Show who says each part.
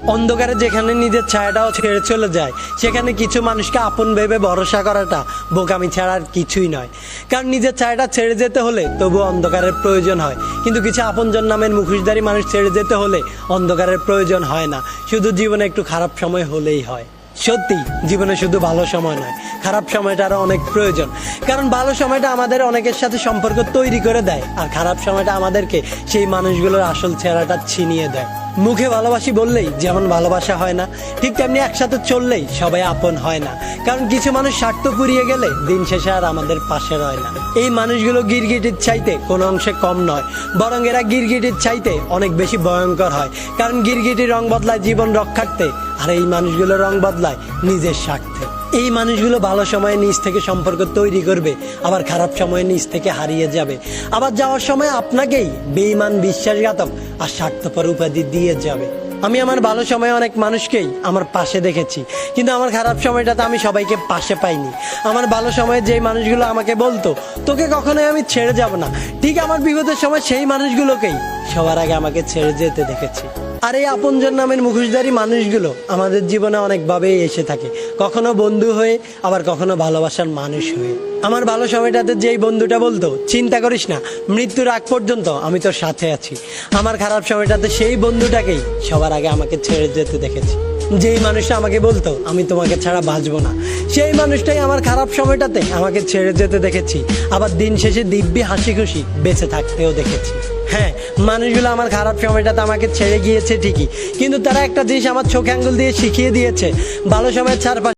Speaker 1: অন্ধকারে যেখানে নিজের ছায়াটাও ছেড়ে চলে যায়, সেখানে কিছু মানুষকে আপন ভেবে ভরসা করাটা বোকামি ছাড়া আর কিছুই নয়। কারণ নিজের ছায়াটা ছেড়ে যেতে হলে তবুও অন্ধকারের প্রয়োজন হয়, কিন্তু কিছু আপনজন নামের মুখোশধারী মানুষ ছেড়ে যেতে হলে অন্ধকারের প্রয়োজন হয় না, শুধু জীবনে একটু খারাপ সময় হলেই হয়। সত্যি জীবনে শুধু ভালো সময় নয়, খারাপ সময়টারও অনেক প্রয়োজন। কারণ ভালো সময়টা আমাদের অনেকের সাথে সম্পর্ক তৈরি করে দেয়, আর খারাপ সময়টা আমাদেরকে সেই মানুষগুলোর আসল চেহারাটা ছিনিয়ে দেয়। মুখে ভালোবাসি বললেই যেমন ভালোবাসা হয় না, ঠিক তেমনি একসাথে চললেই সবাই আপন হয় না। কারণ কিছু মানুষ স্বার্থ পুড়িয়ে গেলে দিন শেষে আর আমাদের পাশে রয় না। এই মানুষগুলো গিরগিটির চাইতে কোনো অংশে কম নয়, বরং এরা গিরগিটির চাইতে অনেক বেশি ভয়ঙ্কর হয়। কারণ গিরগিটির রং বদলায় জীবন রক্ষার্থে, আর এই মানুষগুলো রং বদলায় নিজের স্বার্থে। এই মানুষগুলো ভালো সময়ে নিজ থেকে সম্পর্ক তৈরি করবে, আবার খারাপ সময়ে নিজ থেকে হারিয়ে যাবে, আবার যাওয়ার সময় আপনাকেই বেঈমান, বিশ্বাসঘাতক আর স্বার্থপর উপাধি দিয়ে যাবে। আমি আমার ভালো সময়ে অনেক মানুষকেই আমার পাশে দেখেছি, কিন্তু আমার খারাপ সময়টাতে আমি সবাইকে পাশে পাইনি। আমার ভালো সময়ে যেই মানুষগুলো আমাকে বলতো তোকে কখনোই আমি ছেড়ে যাব না, ঠিক আমার বিপদের সময় সেই মানুষগুলোকেই সবার আগে আমাকে ছেড়ে যেতে দেখেছি। আর এই আপনজন নামের মুখোশধারী মানুষগুলো আমাদের জীবনে অনেকভাবেই এসে থাকে, কখনো বন্ধু হয়ে, আবার কখনো ভালোবাসার মানুষ হয়ে। আমার ভালো সময়টাতে যেই বন্ধুটা বলতো চিন্তা করিস না, মৃত্যুর আগ পর্যন্ত আমি তোর সাথে আছি, আমার খারাপ সময়টাতে সেই বন্ধুটাকেই সবার আগে আমাকে ছেড়ে যেতে দেখেছি। যেই মানুষটা আমাকে বলতো আমি তোমাকে ছাড়া বাঁচবো না, সেই মানুষটাই আমার খারাপ সময়টাতে আমাকে ছেড়ে যেতে দেখেছি, আবার দিন শেষে দিব্যি হাসি খুশি বেঁচে থাকতেও দেখেছি। হ্যাঁ, মানুষগুলো আমার খারাপ সময়টাতে আমাকে ছেড়ে গিয়েছে ঠিকই, কিন্তু তারা একটা জিনিস আমার চোখে আঙ্গুল দিয়ে শিখিয়ে দিয়েছে, ভালো সময় ছাড়